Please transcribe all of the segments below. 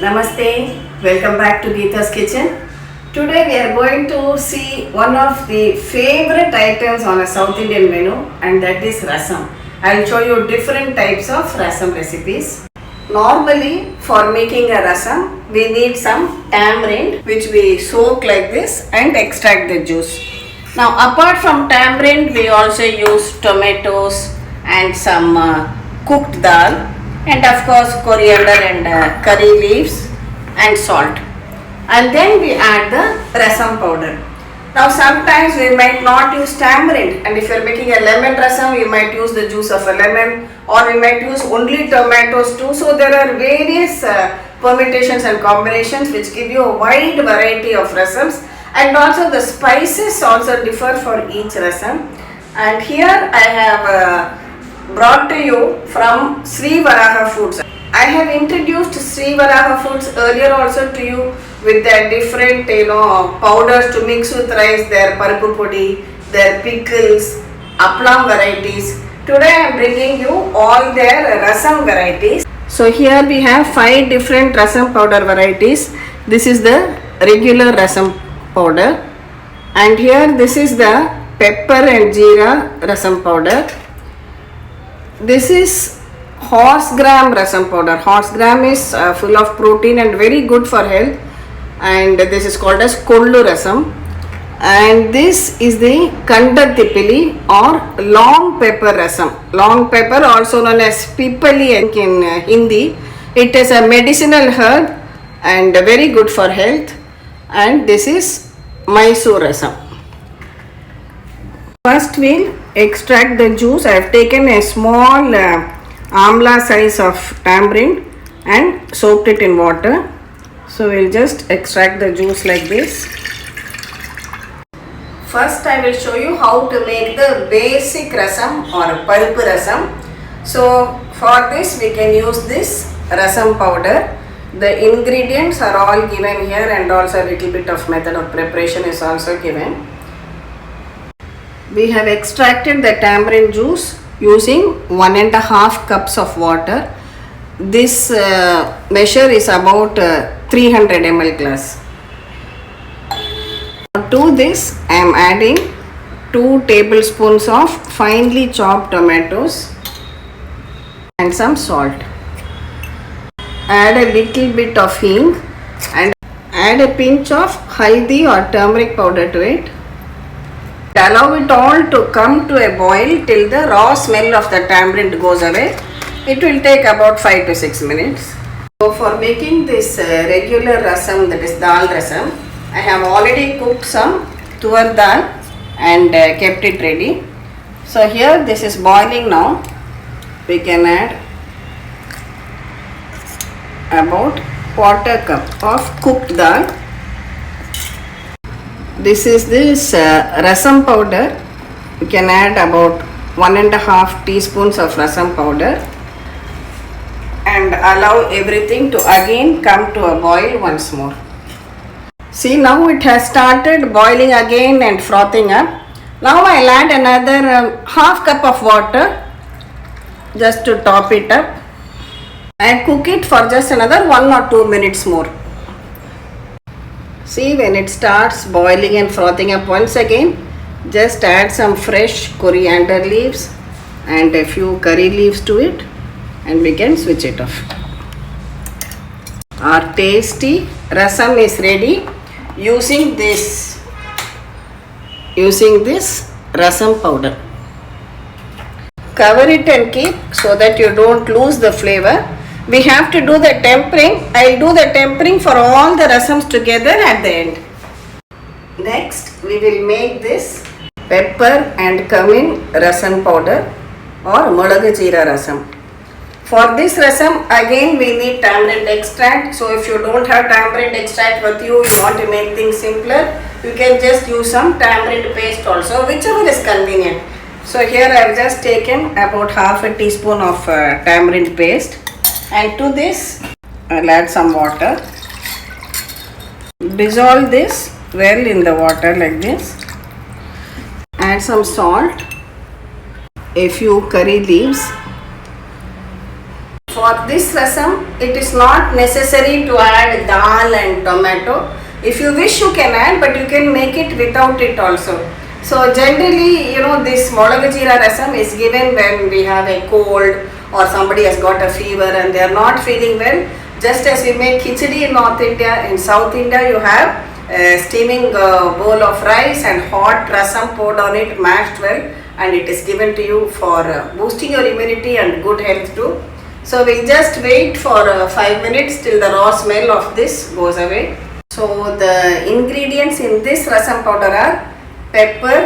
Namaste, welcome back to Geeta's Kitchen. Today we are going to see one of the favorite items on a South Indian menu, and that is rasam. I will show you different types of rasam recipes. Normally for making a rasam we need some tamarind which we soak like this and extract the juice. Now apart from tamarind we also use tomatoes and some cooked dal, and of course coriander and curry leaves and salt, and then we add the rasam powder. Now sometimes we might not use tamarind, and if you are making a lemon rasam you might use the juice of a lemon, or we might use only tomatoes too. So there are various permutations and combinations which give you a wide variety of rasams, and also the spices also differ for each rasam. And here I have brought to you from Sri Varaha Foods. I have introduced Sri Varaha Foods earlier also to you with their different powders to mix with rice, their paruppu podi, their pickles, aplam varieties. Today I am bringing you all their rasam varieties. So here we have 5 different rasam powder varieties. This is the regular rasam powder, and here this is the pepper and jeera rasam powder. This is horse gram rasam powder. Horse gram is full of protein and very good for health, and this is called as kollu rasam. And this is the kandathipili or long pepper rasam. Long pepper, also known as pipali in Hindi. It is a medicinal herb and very good for health. And this is Mysore rasam. First we'll extract the juice. I have taken a small amla size of tamarind and soaked it in water. So we'll just extract the juice like this. First I will show you how to make the basic rasam or paruppu rasam. So for this we can use this rasam powder. The ingredients are all given here, and also a little bit of method of preparation is also given. We have extracted the tamarind juice using 1.5 cups of water. This measure is about 300 ml glass. To this I am adding 2 tablespoons of finely chopped tomatoes and some salt. Add a little bit of hing and add a pinch of haldi or turmeric powder to it. Allow it all to come to a boil till the raw smell of the tamarind goes away. It will take about 5 to 6 minutes. So for making this regular rasam, that is dal rasam, I have already cooked some tuvar dal and kept it ready. So here this is boiling now. We can add about 1/4 cup of cooked dal. This is this rasam powder. You can add about 1.5 teaspoons of rasam powder and allow everything to again come to a boil once more. See, now it has started boiling again and frothing up. Now I'll add another half cup of water just to top it up and cook it for just another 1 or 2 minutes more. See, when it starts boiling and frothing up once again, just add some fresh coriander leaves and a few curry leaves to it, and we can switch it off. Our tasty rasam is ready using this rasam powder. Cover it and keep so that you don't lose the flavor. We have to do the tempering. I will do the tempering for all the rasams together at the end. Next, we will make this pepper and cumin rasam powder or mulagu jeera rasam. For this rasam, again we need tamarind extract. So if you don't have tamarind extract with you, you want to make things simpler, you can just use some tamarind paste also, whichever is convenient. So here I have just taken about half a teaspoon of tamarind paste. And to this I'll add some water. Dissolve this well in the water like this. Add some salt, a few curry leaves. For this rasam, it is not necessary to add dal and tomato. If you wish, you can add, but you can make it without it also. So generally, this Molaga Jeera rasam is given when we have a cold or somebody has got a fever and they are not feeling well. Just as we make khichdi in North India, in South India you have a steaming bowl of rice and hot rasam poured on it, mashed well, and it is given to you for boosting your immunity and good health too. So we'll just wait for 5 minutes till the raw smell of this goes away. So the ingredients in this rasam powder are pepper,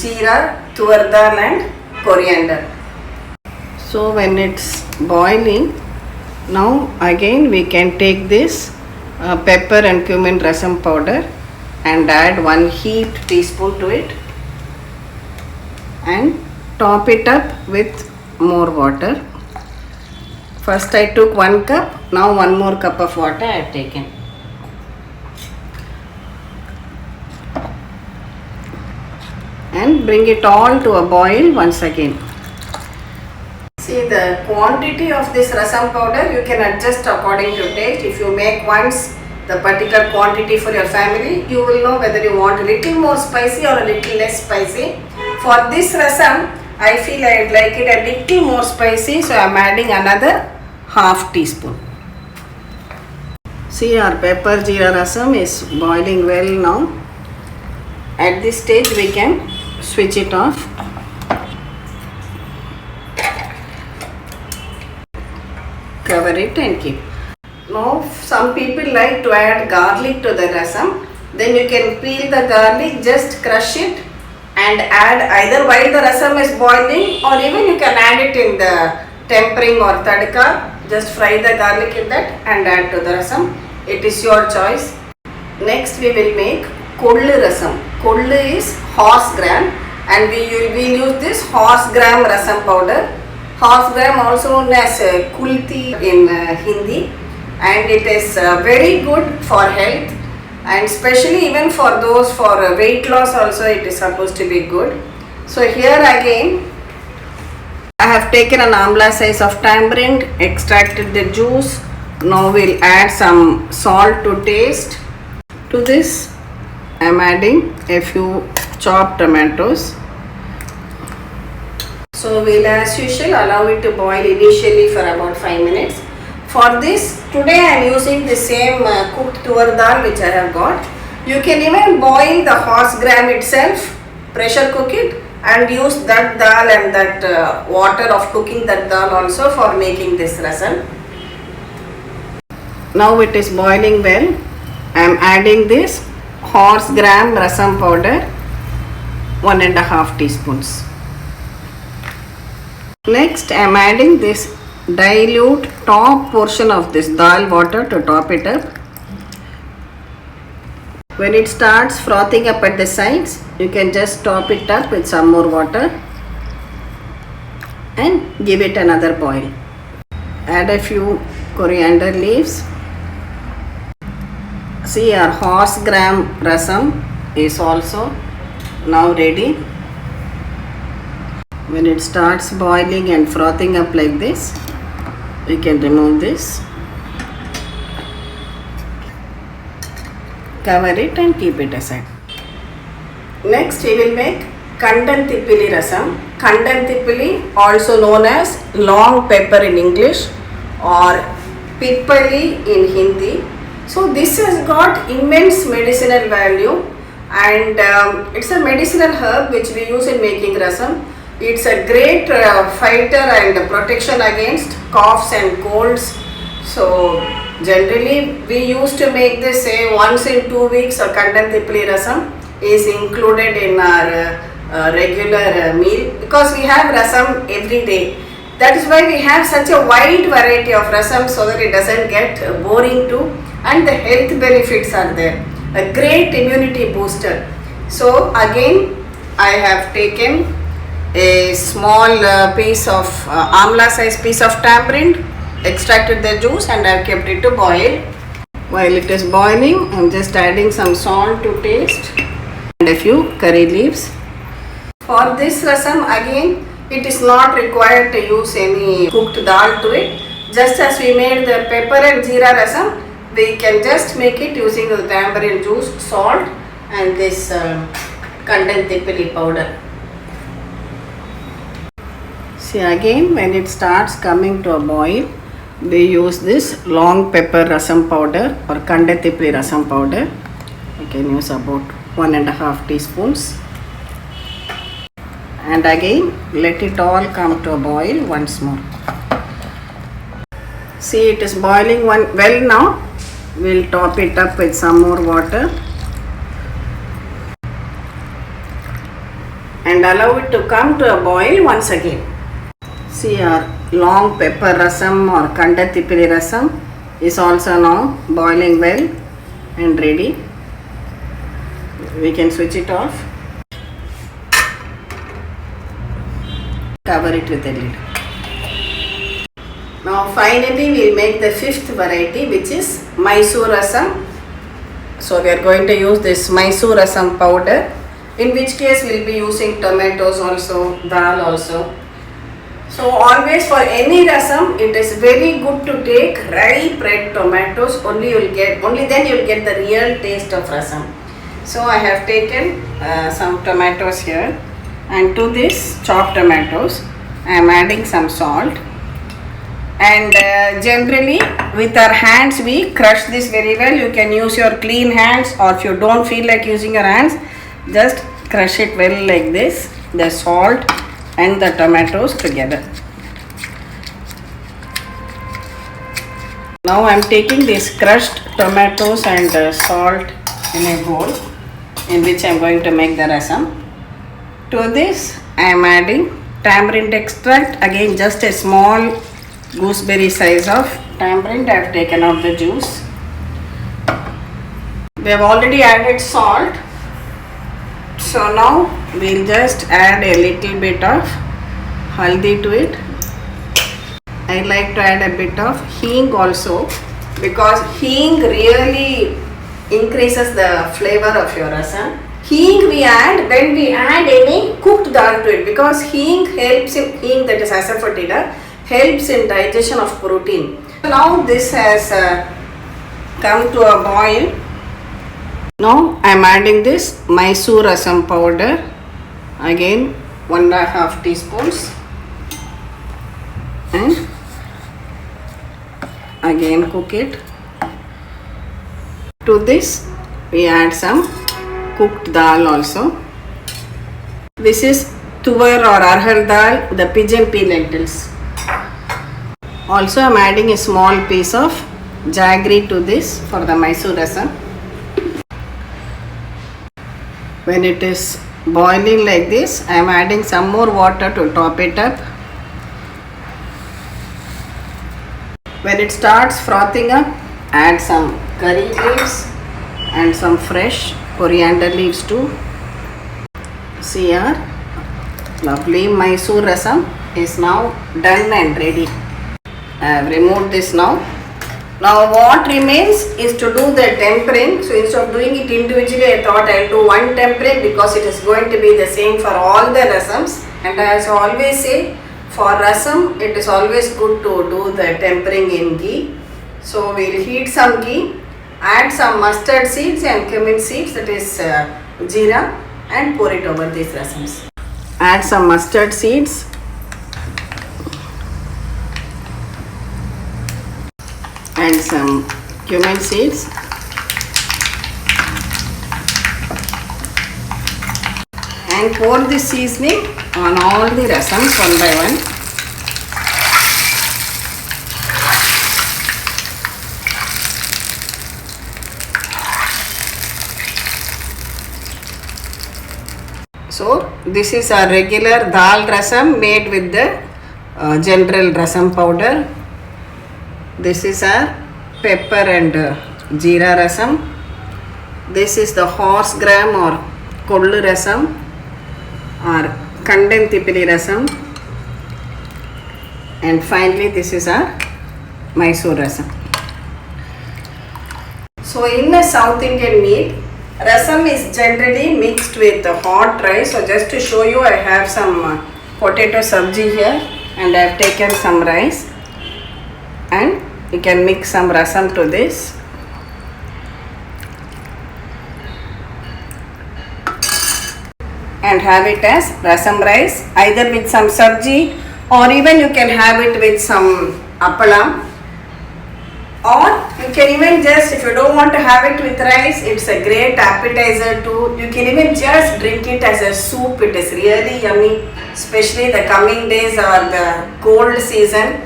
jeera, tuar dal and coriander. So when it's boiling, now again we can take this pepper and cumin rasam powder and add 1 heaped teaspoon to it and top it up with more water. First I took 1 cup, now 1 more cup of water I have taken. And bring it all to a boil once again. See, the quantity of this rasam powder you can adjust according to taste. If you make once the particular quantity for your family, you will know whether you want a little more spicy or a little less spicy. For this rasam, I feel I would like it a little more spicy, so I am adding another half teaspoon. See, our pepper jeera rasam is boiling well now. At this stage we can switch it off. Cover it and keep. Now some people like to add garlic to the rasam. Then you can peel the garlic, just crush it and add either while the rasam is boiling or even you can add it in the tempering or tadka. Just fry the garlic in that and add to the rasam. It is your choice. Next we will make kodlu rasam. Kodlu is horse gram and we will use this horse gram rasam powder. Horse gram also known as kulti in Hindi, and it is very good for health and especially even for those for weight loss also it is supposed to be good. So here again I have taken an amla size of tamarind, extracted the juice. Now we'll add some salt to taste. To this I am adding a few chopped tomatoes. So we'll as usual allow it to boil initially for about 5 minutes. For this, today I am using the same cooked tuar dal which I have got. You can even boil the horse gram itself, pressure cook it and use that dal and that water of cooking that dal also for making this rasam. Now it is boiling well. I am adding this horse gram rasam powder, 1.5 teaspoons. Next I am adding this dilute top portion of this dal water to top it up. When it starts frothing up at the sides, you can just top it up with some more water and give it another boil. Add a few coriander leaves. See, our horse gram rasam is also now ready. When it starts boiling and frothing up like this, we can remove this, cover it and keep it aside. Next we will make Kandantipili rasam. Kandantipili, also known as long pepper in English or Pippali in Hindi. So this has got immense medicinal value and it's a medicinal herb which we use in making rasam. It's a great fighter and protection against coughs and colds. So generally we used to make this say once in 2 weeks. A Kandantipili rasam is included in our regular meal because we have rasam every day. That is why we have such a wide variety of rasam so that it doesn't get boring too, and the health benefits are there. A great immunity booster. So again I have taken a small piece of amla size piece of tamarind, extracted the juice and I have kept it to boil. While it is boiling, I am just adding some salt to taste and a few curry leaves. For this rasam again, it is not required to use any cooked dal to it. Just as we made the pepper and jeera rasam, we can just make it using the tamarind juice, salt and this Kandantipili powder. See, again when it starts coming to a boil, we use this long pepper rasam powder or Kandantipili rasam powder. You can use about 1.5 teaspoons. And again let it all come to a boil once more. See, it is boiling well now. We'll top it up with some more water and allow it to come to a boil once again. See, our long pepper rasam or Kandantipili rasam is also now boiling well and ready. We can switch it off. Cover it with a lid. Now finally we will make the fifth variety, which is Mysore rasam. So we are going to use this Mysore rasam powder, in which case we will be using tomatoes also, dal also. So always for any rasam, it is very good to take ripe red tomatoes. Only then you will get the real taste of rasam. So I have taken some tomatoes here, and to this chopped tomatoes I am adding some salt. And generally with our hands we crush this very well. You can use your clean hands, or if you don't feel like using your hands, just crush it well like this, the salt and the tomatoes together. Now I am taking these crushed tomatoes and salt in a bowl in which I am going to make the rasam. To this I am adding tamarind extract, again just a small gooseberry size of tamarind. I have taken out the juice. We have already added salt, so now we will just add a little bit of haldi to it. I like to add a bit of hing also, because hing really increases the flavor of your rasam. Hing we add when we add any cooked dal to it, because hing helps in, that is asafoetida, helps in digestion of protein. So now this has come to a boil. Now I am adding this Mysore rasam powder, again 1.5 teaspoons, and again cook it. To this we add some cooked dal also. This is tuvar or arhar dal, the pigeon pea lentils. Also I am adding a small piece of jaggery to this for the Mysore rasam. When it is boiling like this, I am adding some more water to top it up. When it starts frothing up, add some curry leaves and some fresh coriander leaves too. See, our lovely Mysore rasam is now done and ready. I have removed this now. Now what remains is to do the tempering. So instead of doing it individually, I thought I will do one tempering, because it is going to be the same for all the rasams. And as I always say, for rasam it is always good to do the tempering in ghee. So we will heat some ghee, add some mustard seeds and cumin seeds, that is jeera, and pour it over these rasams. Add some mustard seeds, and some cumin seeds, and pour this seasoning on all the rasams one by one. So this is a regular dal rasam made with the general rasam powder. This is a pepper and jeera rasam. This is the horse gram or kollu rasam or Kandantipili rasam. And finally this is a Mysore rasam. So in a South Indian meal, rasam is generally mixed with hot rice. So just to show you, I have some potato sabji here, and I have taken some rice and you can mix some rasam to this. And have it as rasam rice, either with some sabji, or even you can have it with some appalam, or you can even just, if you don't want to have it with rice, it's a great appetizer too. You can even just drink it as a soup. It is really yummy, especially the coming days or the cold season,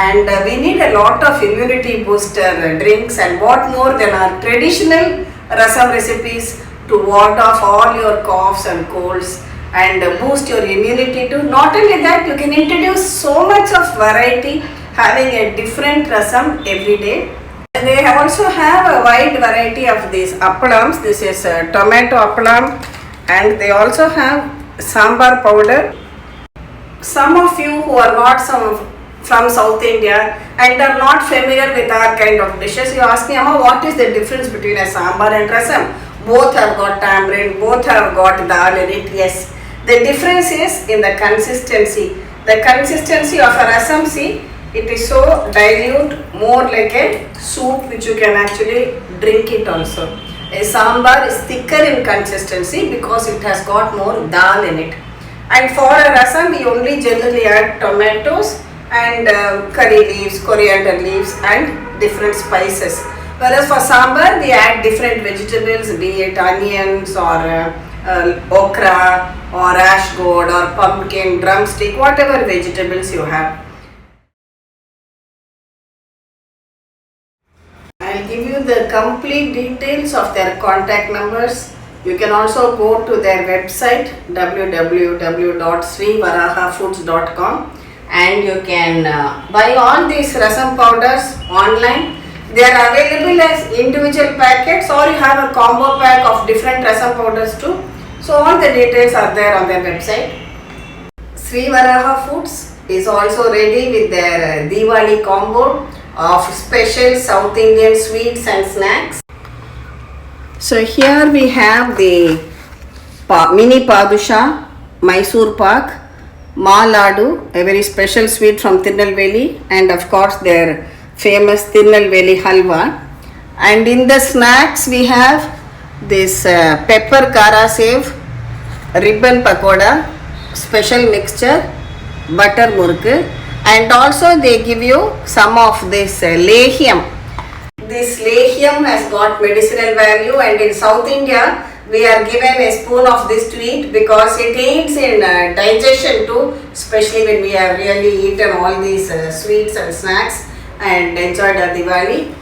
and we need a lot of immunity booster drinks, and what more than our traditional rasam recipes to ward off all your coughs and colds and boost your immunity too. Not only that, you can introduce so much of variety, having a different rasam every day. They also have a wide variety of these appalams. This is a tomato appalam, and they also have sambar powder. Some of you who are not from South India and are not familiar with our kind of dishes, you ask me, Amma, what is the difference between a sambar and rasam? Both have got tamarind, both have got dal in it. Yes, the difference is in the consistency. The consistency of a rasam, see, it is so dilute, more like a soup which you can actually drink it also. A sambar is thicker in consistency because it has got more dal in it. And for a rasam, we only generally add tomatoes and curry leaves, coriander leaves and different spices. Whereas for sambar, we add different vegetables, be it onions or okra or ash gourd or pumpkin, drumstick, whatever vegetables you have. I'll give you the complete details of their contact numbers. You can also go to their website www.srivarahafoods.com, and you can buy all these rasam powders online. They are available as individual packets, or you have a combo pack of different rasam powders too. So all the details are there on their website. Sri Varaha Foods is also ready with their Diwali combo of special South Indian sweets and snacks. So here we have the mini padusha, Mysore pak, Ma Ladu, a very special sweet from Tirunelveli, and of course their famous Tirunelveli halwa. And in the snacks we have this pepper kara sev, ribbon pakoda, special mixture, butter murku, and also they give you some of this lehyam. This lehyam has got medicinal value, and in South India we are given a spoon of this to eat because it aids in digestion too, especially when we have really eaten all these sweets and snacks and enjoyed our Diwali.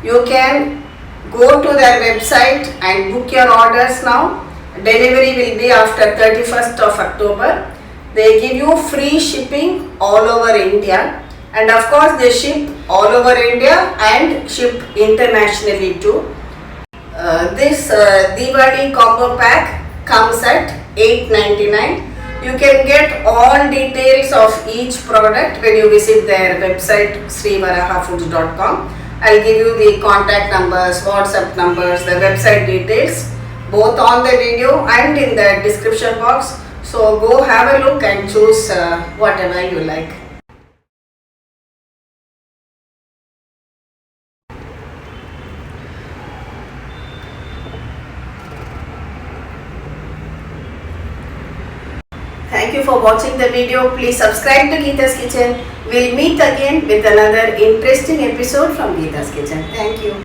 You can go to their website and book your orders now. Delivery will be after 31st of October. They give you free shipping all over India, and of course they ship all over India and ship internationally too. This Diwali combo pack comes at $8.99. You can get all details of each product when you visit their website srivarahafoods.com. I'll give you the contact numbers, WhatsApp numbers, the website details, both on the video and in the description box. So go have a look and choose whatever you like. Thank you for watching the video. Please subscribe to Geeta's Kitchen. We'll meet again with another interesting episode from Geeta's Kitchen. Thank you.